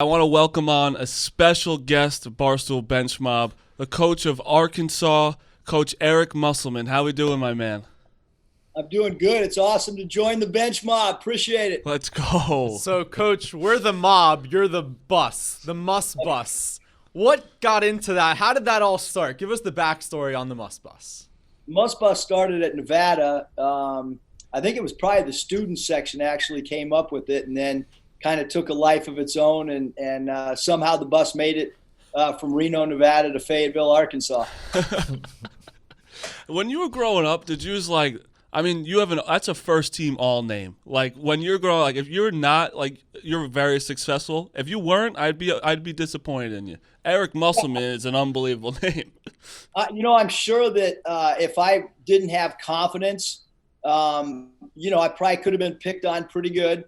I want to welcome on a special guest to Barstool Bench Mob, the coach of Arkansas, Coach Eric Musselman. How we doing, my man? I'm doing good. It's awesome to join the bench mob. Appreciate it. Let's go. So, Coach, we're the mob. You're the bus, the Muss Bus. What got into that? How did that all start? Give us the backstory on the Muss Bus. Muss Bus started at Nevada. I think it was probably the student section actually came up with it, and then kind of took a life of its own, and somehow the bus made it from Reno, Nevada to Fayetteville, Arkansas. When you were growing up, did you just that's a first team all name. Like when you're growing, if you're not you're very successful. If you weren't, I'd be disappointed in you. Eric Musselman is an unbelievable name. I'm sure that if I didn't have confidence, I probably could have been picked on pretty good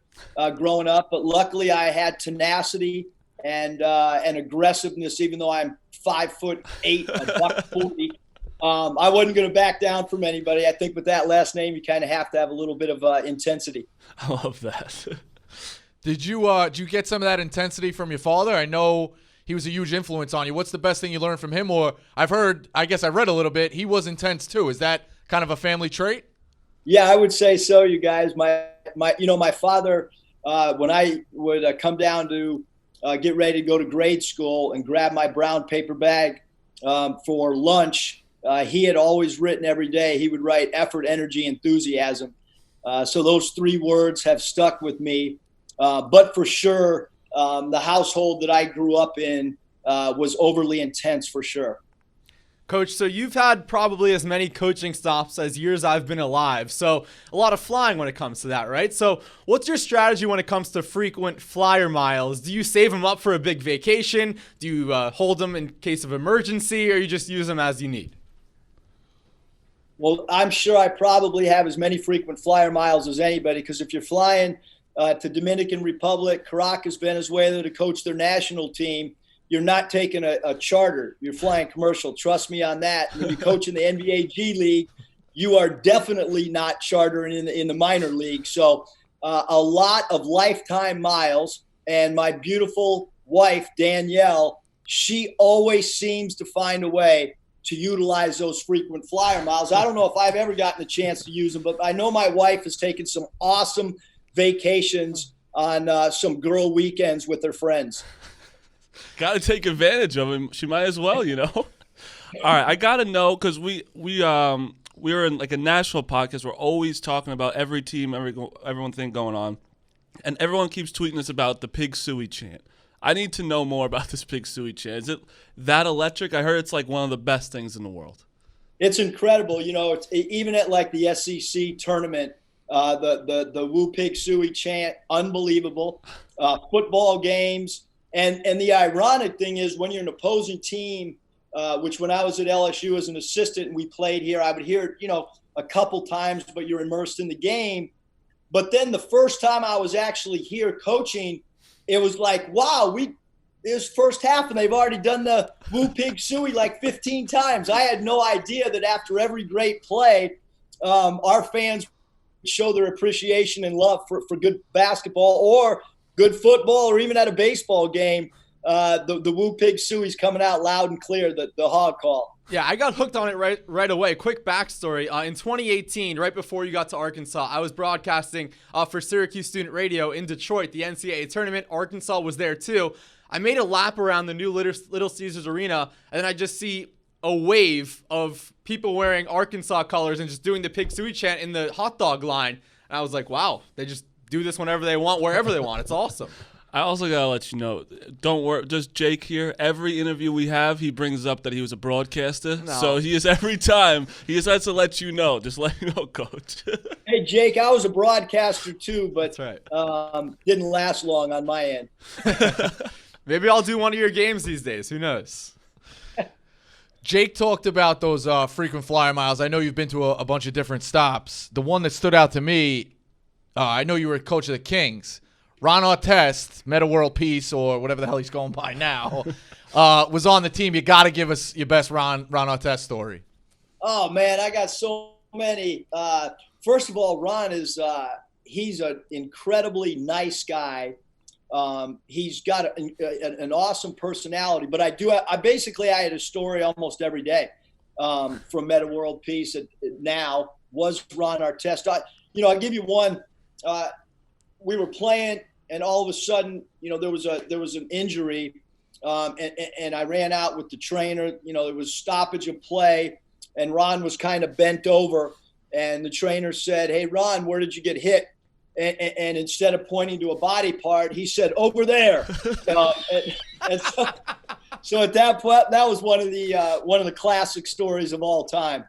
growing up, but luckily I had tenacity and aggressiveness. Even though I'm 5'8", $140, I wasn't going to back down from anybody. I think with that last name, you kind of have to have a little bit of intensity. I love that. Did you get some of that intensity from your father? I know he was a huge influence on you. What's the best thing you learned from him? Or I read a little bit, he was intense too. Is that kind of a family trait? Yeah, I would say so, you guys. My father, when I would come down to get ready to go to grade school and grab my brown paper bag for lunch, he had always written every day. He would write effort, energy, enthusiasm. So those three words have stuck with me. But for sure, the household that I grew up in was overly intense for sure. Coach, so you've had probably as many coaching stops as years I've been alive. So a lot of flying when it comes to that, right? So what's your strategy when it comes to frequent flyer miles? Do you save them up for a big vacation? Do you hold them in case of emergency, or you just use them as you need? Well, I'm sure I probably have as many frequent flyer miles as anybody, because if you're flying to Dominican Republic, Caracas, Venezuela to coach their national team, you're not taking a charter. You're flying commercial. Trust me on that. When you coach in the NBA G League, you are definitely not chartering in the minor league. So a lot of lifetime miles. And my beautiful wife, Danielle, she always seems to find a way to utilize those frequent flyer miles. I don't know if I've ever gotten a chance to use them, but I know my wife has taken some awesome vacations on some girl weekends with her friends. Got to take advantage of him. She might as well, All right, I got to know, because we were in like a national podcast. We're always talking about every team, everyone thing going on, and everyone keeps tweeting us about the Pig Suey chant. I need to know more about this Pig Suey chant. Is it that electric? I heard it's like one of the best things in the world. It's incredible. It's even at like the SEC tournament, the Woo Pig Suey chant, unbelievable. Football games. And the ironic thing is, when you're an opposing team, which when I was at LSU as an assistant and we played here, I would hear it, a couple times, but you're immersed in the game. But then the first time I was actually here coaching, it was like, wow, it was first half and they've already done the Woo Pig Suey like 15 times. I had no idea that after every great play, our fans show their appreciation and love for good basketball or good football, or even at a baseball game, the Woo Pig Suey's coming out loud and clear, the hog call. Yeah, I got hooked on it right away. Quick backstory. In 2018, right before you got to Arkansas, I was broadcasting for Syracuse Student Radio in Detroit, the NCAA tournament. Arkansas was there too. I made a lap around the new Little Caesars Arena, and then I just see a wave of people wearing Arkansas colors and just doing the Pig Suey chant in the hot dog line. And I was like, wow, they just do this whenever they want, wherever they want. It's awesome. I also got to let you know, don't worry, just Jake here, every interview we have, he brings up that he was a broadcaster. No. So he is every time, he just has to let you know. Just let you know, Coach. Hey, Jake, I was a broadcaster too, but that's right. Didn't last long on my end. Maybe I'll do one of your games these days. Who knows? Jake talked about those frequent flyer miles. I know you've been to a bunch of different stops. The one that stood out to me, I know you were a coach of the Kings. Ron Artest, Meta World Peace, or whatever the hell he's going by now, was on the team. You got to give us your best Ron Artest story. Oh, man, I got so many. First of all, Ron is he's an incredibly nice guy. He's got an awesome personality. But I had a story almost every day from Meta World Peace. Now was Ron Artest. I'll give you one. We were playing, and all of a sudden, there was an injury, and I ran out with the trainer. There was stoppage of play, and Ron was kind of bent over, and the trainer said, "Hey, Ron, where did you get hit?" And instead of pointing to a body part, he said, "Over there." And so at that point, that was one of the classic stories of all time.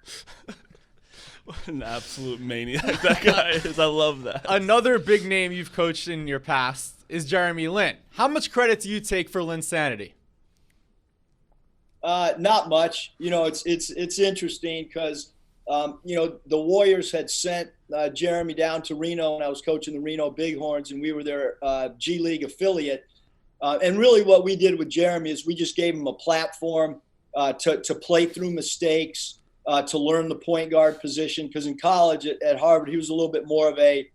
What an absolute maniac that guy is. I love that. Another big name you've coached in your past is Jeremy Lin. How much credit do you take for Linsanity? Not much. It's interesting because the Warriors had sent Jeremy down to Reno, and I was coaching the Reno Bighorns, and we were their G League affiliate. And really what we did with Jeremy is we just gave him a platform to play through mistakes, to learn the point guard position. Because in college at Harvard, he was a little bit more of a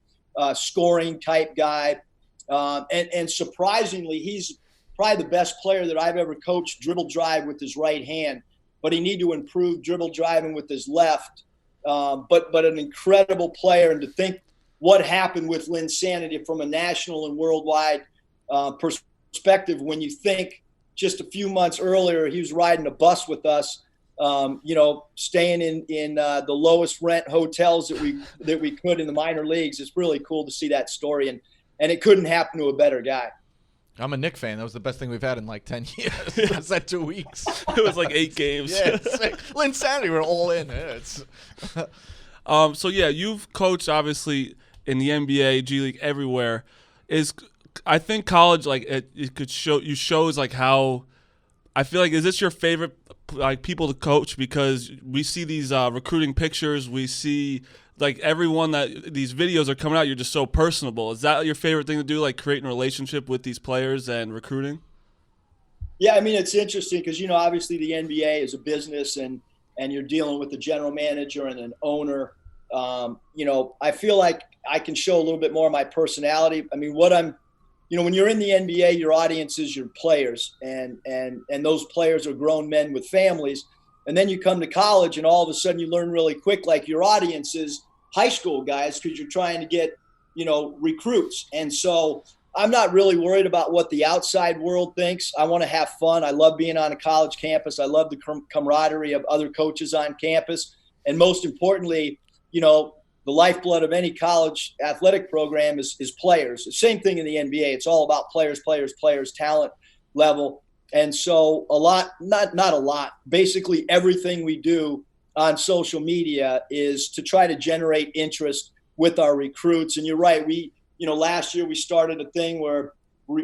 scoring type guy. And surprisingly, he's probably the best player that I've ever coached dribble drive with his right hand. But he need to improve dribble driving with his left. But an incredible player. And to think what happened with Linsanity from a national and worldwide perspective, when you think just a few months earlier he was riding a bus with us, staying in the lowest rent hotels that we could in the minor leagues. It's really cool to see that story, and it couldn't happen to a better guy. I'm a Knicks fan. That was the best thing we've had in like 10 years. It was that 2 weeks. It was like 8 games. Yeah, Linsanity, we're all in. Yeah, so yeah, you've coached obviously in the NBA, G League, everywhere. I think college, like it could shows like how. I feel like, is this your favorite like people to coach? Because we see these recruiting pictures, we see like everyone that these videos are coming out. You're just so personable. Is that your favorite thing to do, like creating a relationship with these players and recruiting? Yeah, I mean, it's interesting because obviously the NBA is a business, and you're dealing with the general manager and an owner. I feel like I can show a little bit more of my personality. I mean, when you're in the NBA, your audience is your players, and those players are grown men with families. And then you come to college, and all of a sudden you learn really quick, like your audience is high school guys, because you're trying to get, recruits. And so I'm not really worried about what the outside world thinks. I want to have fun. I love being on a college campus. I love the camaraderie of other coaches on campus. And most importantly, the lifeblood of any college athletic program is players. The same thing in the NBA. It's all about players, talent level. And so not a lot, basically everything we do on social media is to try to generate interest with our recruits. And you're right. Last year we started a thing where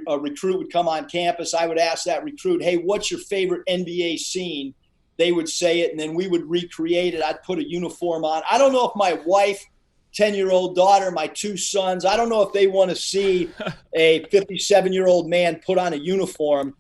a recruit would come on campus. I would ask that recruit, "Hey, what's your favorite NBA scene?" They would say it, and then we would recreate it. I'd put a uniform on. I don't know if my wife, 10-year-old daughter, my 2 sons, I don't know if they want to see a 57-year-old man put on a uniform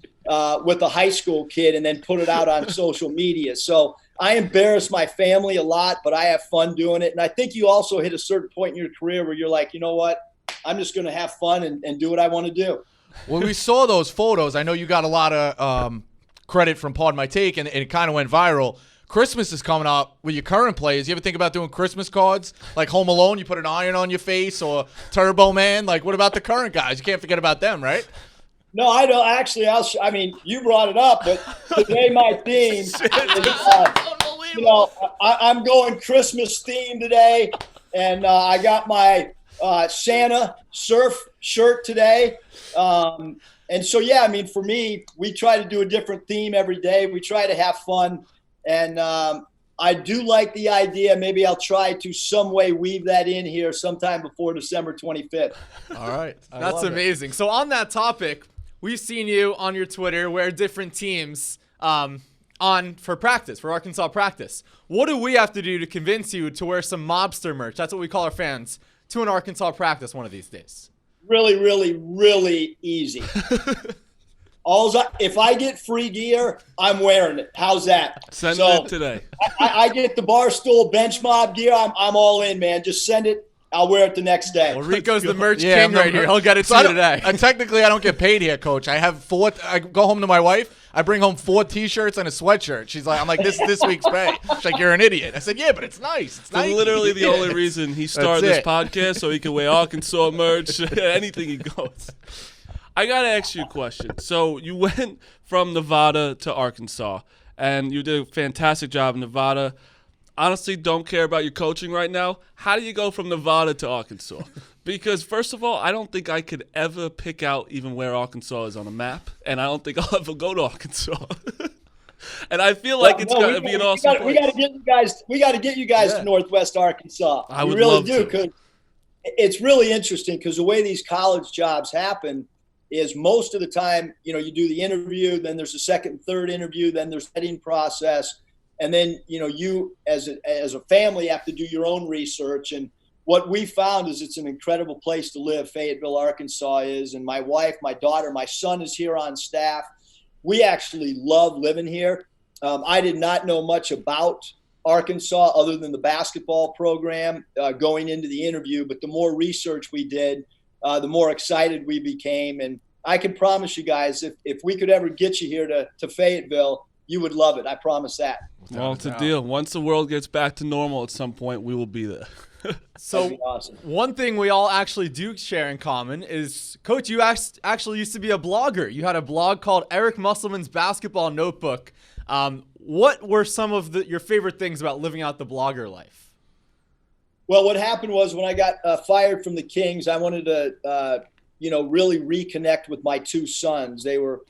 with a high school kid and then put it out on social media. So I embarrass my family a lot, but I have fun doing it. And I think you also hit a certain point in your career where you're like, you know what, I'm just going to have fun and do what I want to do. When we saw those photos, I know you got a lot of credit from Pardon My Take, and it kind of went viral. Christmas is coming up with your current players. You ever think about doing Christmas cards? Like Home Alone, you put an iron on your face, or Turbo Man? Like, what about the current guys? You can't forget about them, right? No, I don't. Actually, you brought it up, but today my theme is, I'm going Christmas theme today, and I got my Santa surf shirt today. And so, yeah, I mean, for me, we try to do a different theme every day. We try to have fun. And I do like the idea. Maybe I'll try to some way weave that in here sometime before December 25th. All right. That's amazing. So on that topic, we've seen you on your Twitter wear different teams on for practice, for Arkansas practice. What do we have to do to convince you to wear some mobster merch? That's what we call our fans, to an Arkansas practice one of these days. Really, really, really easy. If I get free gear, I'm wearing it. How's that? Send it today. I get the Barstool Bench Mob gear. I'm all in, man. Just send it I'll wear it the next day. Well, Rico's the merch Yeah, king right here. He'll get it to you today. Technically, I don't get paid here, Coach. I have 4. I go home to my wife. I bring home 4 T-shirts and a sweatshirt. I'm like, this is this week's pay. She's like, you're an idiot. I said, yeah, but it's nice. It's That's nice. literally the only reason he started this it. podcast, so he can wear Arkansas merch, anything he goes. I got to ask you a question. So you went from Nevada to Arkansas, and you did a fantastic job in Nevada. Honestly, don't care about your coaching right now. How do you go from Nevada to Arkansas? Because, first of all, I don't think I could ever pick out even where Arkansas is on a map, and I don't think I'll ever go to Arkansas. And I feel like it's going to be an awesome place. We got to get you guys. We got to get you guys to Northwest Arkansas. I would we really love do, to. because it's really interesting. Because the way these college jobs happen is most of the time, you do the interview, then there's a second and third interview, then there's the vetting process. And then, you as a family have to do your own research. And what we found is it's an incredible place to live. Fayetteville, Arkansas is. And my wife, my daughter, my son is here on staff. We actually love living here. I did not know much about Arkansas other than the basketball program going into the interview. But the more research we did, the more excited we became. And I can promise you guys, if we could ever get you here to Fayetteville, you would love it. I promise that. Well, it's a deal. Once the world gets back to normal at some point, we will be there. So awesome. One thing we all actually do share in common is, Coach, you actually used to be a blogger. You had a blog called Eric Musselman's Basketball Notebook. What were some of your favorite things about living out the blogger life? Well, what happened was when I got fired from the Kings, I wanted to, really reconnect with my 2 sons. They were,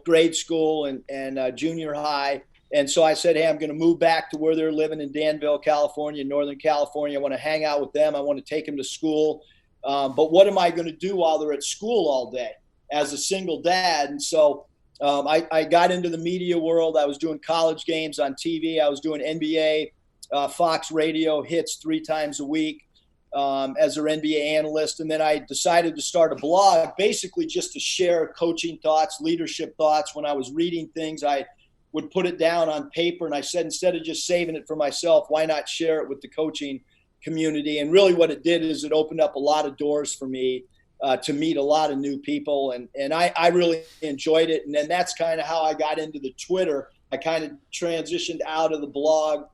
grade school and junior high. And so I said, hey, I'm going to move back to where they're living in Danville, California, Northern California. I want to hang out with them. I want to take them to school. But what am I going to do while they're at school all day as a single dad? And so I got into the media world. I was doing college games on TV. I was doing NBA, Fox radio hits 3 times a week as their NBA analyst. And then I decided to start a blog, basically just to share coaching thoughts, leadership thoughts. When I was reading things, I would put it down on paper. And I said, instead of just saving it for myself, why not share it with the coaching community? And really what it did is it opened up a lot of doors for me to meet a lot of new people. And I really enjoyed it. And then that's kind of how I got into the Twitter. I kind of transitioned out of the blog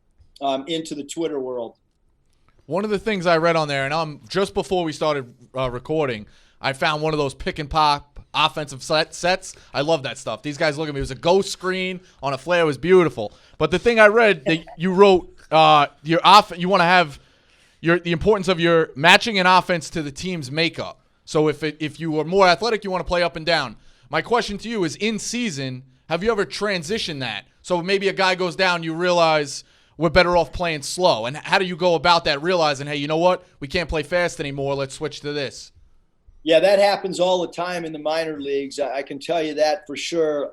into the Twitter world. One of the things I read on there, and just before we started recording, I found one of those pick and pop offensive sets. I love that stuff. These guys, look at me. It was a ghost screen on a flare. It was beautiful. But the thing I read that you wrote, you want to have the importance of your matching an offense to the team's makeup. So if you are more athletic, you want to play up and down. My question to you is, in season, have you ever transitioned that? So maybe a guy goes down, you realize we're better off playing slow. And how do you go about that, realizing, hey, you know what? We can't play fast anymore. Let's switch to this. Yeah, that happens all the time in the minor leagues. I can tell you that for sure.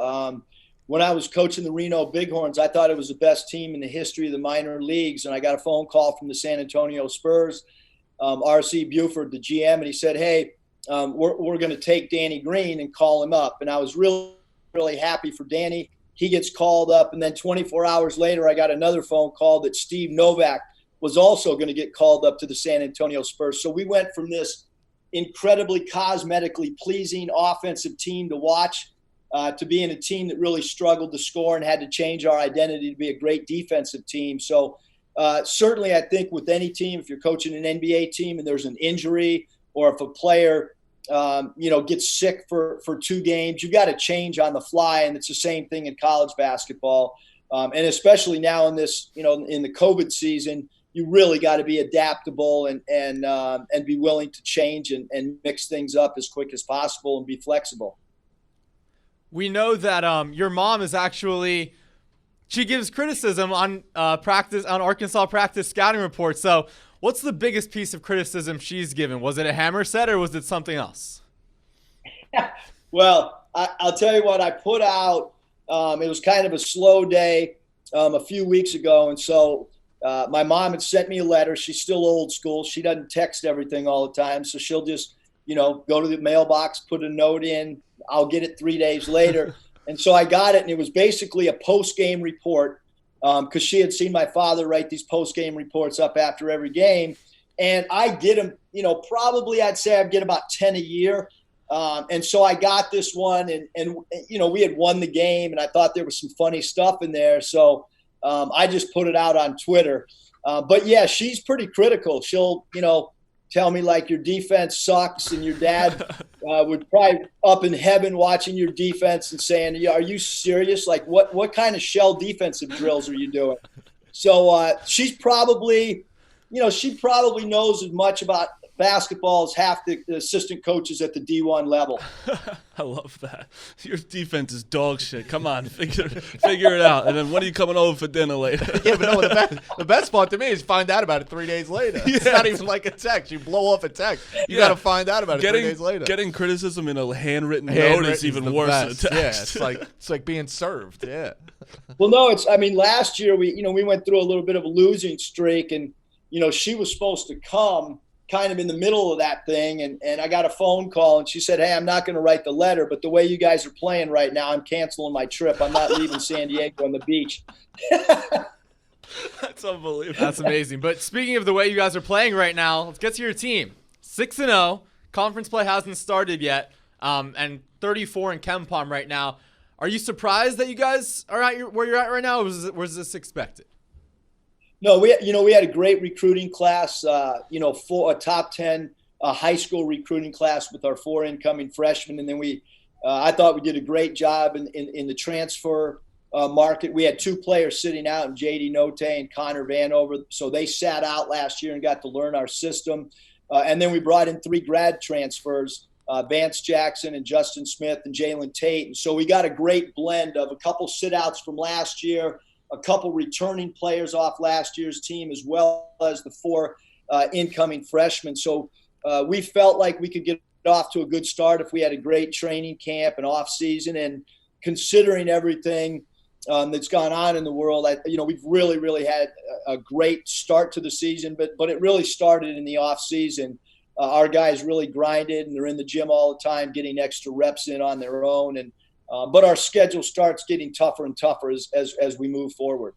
When I was coaching the Reno Bighorns, I thought it was the best team in the history of the minor leagues. And I got a phone call from the San Antonio Spurs, R.C. Buford, the GM, and he said, hey, we're going to take Danny Green and call him up. And I was really, really happy for Danny. He gets called up, and then 24 hours later, I got another phone call that Steve Novak was also going to get called up to the San Antonio Spurs. So we went from this incredibly cosmetically pleasing offensive team to watch to being a team that really struggled to score and had to change our identity to be a great defensive team. So certainly I think with any team, if you're coaching an NBA team and there's an injury, or if a player gets sick for 2 games, you got to change on the fly. And it's the same thing in college basketball. And especially now in this, in the COVID season, you really got to be adaptable and be willing to change and mix things up as quick as possible and be flexible. We know that your mom is actually, she gives criticism on Arkansas practice scouting reports. So what's the biggest piece of criticism she's given? Was it a hammer set or was it something else? Well, I'll tell you what I put out. It was kind of a slow day a few weeks ago. And so my mom had sent me a letter. She's still old school. She doesn't text everything all the time. So she'll just, go to the mailbox, put a note in. I'll get it 3 days later. And so I got it. And it was basically a post-game report because she had seen my father write these post-game reports up after every game. and I get them, probably I'd say I get about 10 a year. And so I got this one, and we had won the game, and I thought there was some funny stuff in there. So I just put it out on Twitter. But yeah, she's pretty critical. She'll, tell me like your defense sucks, and your dad would probably up in heaven watching your defense and saying, "Yeah, are you serious? Like what kind of shell defensive drills are you doing?" So she's probably, she probably knows as much about basketball as half the assistant coaches at the D1 level. I love that. Your defense is dog shit. Come on, figure it out. And then when are you coming over for dinner later? Yeah, but no, the best part to me is find out about it 3 days later. Yeah. It's not even like a text. You blow off a text. You got to find out about it 3 days later. Getting criticism in a handwritten note is even worse than text. Yeah, it's like being served. Yeah. Well, no, last year we went through a little bit of a losing streak, and she was supposed to come kind of in the middle of that thing, and I got a phone call, and she said, "Hey, I'm not going to write the letter, but the way you guys are playing right now, I'm canceling my trip. I'm not leaving San Diego on the beach." That's unbelievable. That's amazing. But speaking of the way you guys are playing right now, let's get to your team. 6-0. Conference play hasn't started yet, and 34 in KenPom right now. Are you surprised that you guys are at where you're at right now, or was this expected? No, we had a great recruiting class, for a top 10 high school recruiting class with our 4 incoming freshmen. And then I thought we did a great job in the transfer market. We had 2 players sitting out, in J.D. Note and Connor Vanover. So they sat out last year and got to learn our system. And then we brought in 3 grad transfers, Vance Jackson and Justin Smith and Jalen Tate. And so we got a great blend of a couple sit-outs from last year, a couple returning players off last year's team, as well as the 4 incoming freshmen. So we felt like we could get off to a good start if we had a great training camp and off season. And considering everything that's gone on in the world, we've really, really had a great start to the season, but it really started in the off season. Our guys really grinded, and they're in the gym all the time, getting extra reps in on their own. And but our schedule starts getting tougher and tougher as we move forward.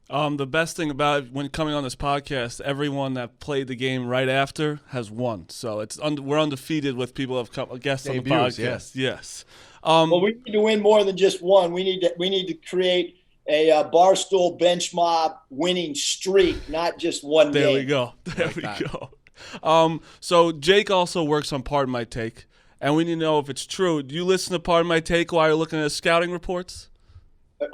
The best thing about it, when coming on this podcast, everyone that played the game right after has won. So we're undefeated with people who have come guests on the podcast. Yes. Well, we need to win more than just one. We need to create a Barstool Bench Mob winning streak, not just one game. There we go. There we go. So Jake also works on Pardon My Take. And we need to know if it's true. Do you listen to Pardon My Take while you're looking at scouting reports?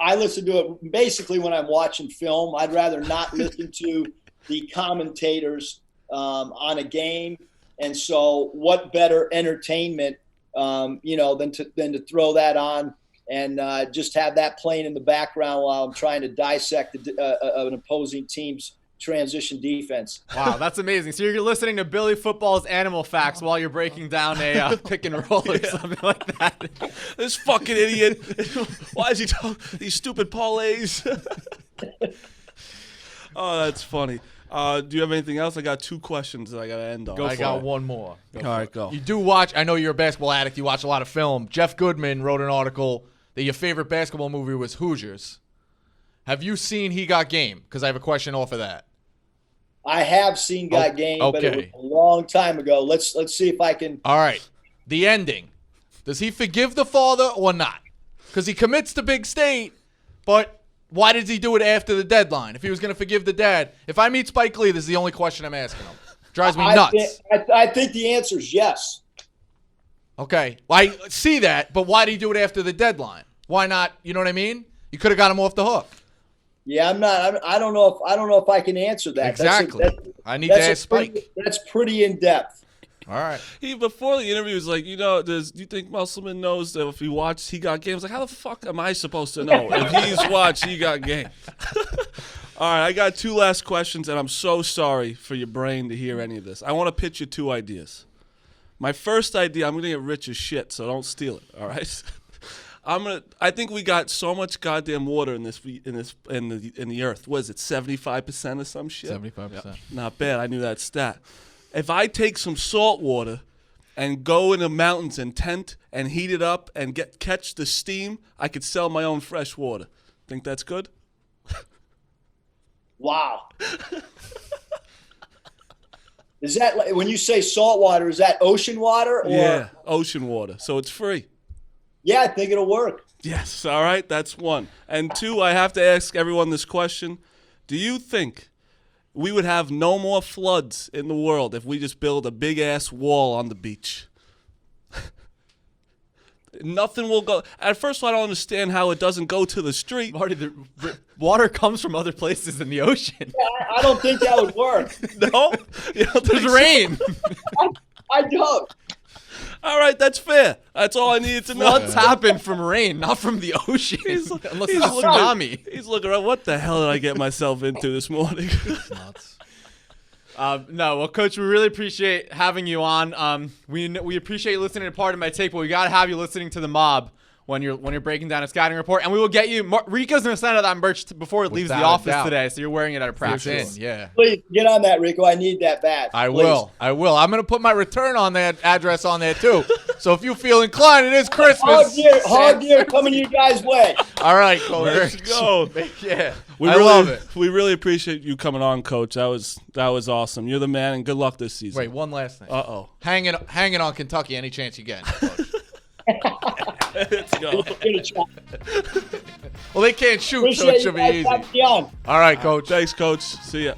I listen to it basically when I'm watching film. I'd rather not listen to the commentators on a game. And so what better entertainment, than to throw that on and just have that playing in the background while I'm trying to dissect an opposing team's transition defense. Wow, that's amazing. So you're listening to Billy Football's Animal Facts while you're breaking down a pick and roll or something like that. This fucking idiot. Why is he talking these stupid parlays? Oh, that's funny. Do you have anything else? I got 2 questions that I got to end on. I got one more. All right, go. You do watch, I know you're a basketball addict. You watch a lot of film. Jeff Goodman wrote an article that your favorite basketball movie was Hoosiers. Have you seen He Got Game? Because I have a question off of that. I have seen Got Game, but it was a long time ago. Let's see if I can. All right. The ending. Does he forgive the father or not? Because he commits to Big State, but why did he do it after the deadline? If he was going to forgive the dad. If I meet Spike Lee, this is the only question I'm asking him. Drives me nuts. I think the answer is yes. Okay. Well, I see that, but why did he do it after the deadline? Why not? You know what I mean? You could have got him off the hook. Yeah, I'm not. I don't know if I can answer that. Exactly. I need to ask Spike. That's pretty in depth. All right. He before the interview was like, do you think Musselman knows that if he watched He Got Game? I was like, how the fuck am I supposed to know if he's watched He Got Game? All right, I got 2 last questions, and I'm so sorry for your brain to hear any of this. I want to pitch you 2 ideas. My first idea, I'm gonna get rich as shit, so don't steal it. All right. I think we got so much goddamn water in the earth. What is it, 75% or some shit? 75%. Yep. Not bad. I knew that stat. If I take some salt water and go in the mountains and tent and heat it up and catch the steam, I could sell my own fresh water. Think that's good? Wow. Is that like, when you say salt water, is that ocean water? Or? Yeah, ocean water. So it's free. Yeah, I think it'll work. Yes, all right, that's one. And two, I have to ask everyone this question. Do you think we would have no more floods in the world if we just build a big-ass wall on the beach? Nothing will go. At first, I don't understand how it doesn't go to the street. Marty, the water comes from other places in the ocean. Yeah, I don't think that would work. No? You don't There's think so? rain. I don't. All right, that's fair. That's all I needed to know. Floods happen from rain, not from the ocean. Unless it's a looking- tsunami. He's looking around. What the hell did I get myself into this morning? Nuts. No, well, Coach, we really appreciate having you on. We appreciate you listening to Part of My Take, but we got to have you listening to the Mob when you're breaking down a scouting report. And we will get you – Rico's going to send out that merch before it leaves the Without a office doubt. today, so you're wearing it at a practice. Yeah. Please get on that, Rico. I need that badge. I Please. will. I'm going to put my return on that address on there too. So if you feel inclined, it is Christmas. Hard year coming your guys' way. All right, Coach. Let's go. Yeah. We I really, love it. We really appreciate you coming on, Coach. That was awesome. You're the man, and good luck this season. Wait, one last thing. Uh-oh. Hanging on Kentucky any chance you get. Let's go. Well, they can't shoot, so Appreciate it you should be guys easy. having me on. All right, Coach. Thanks, Coach. See ya.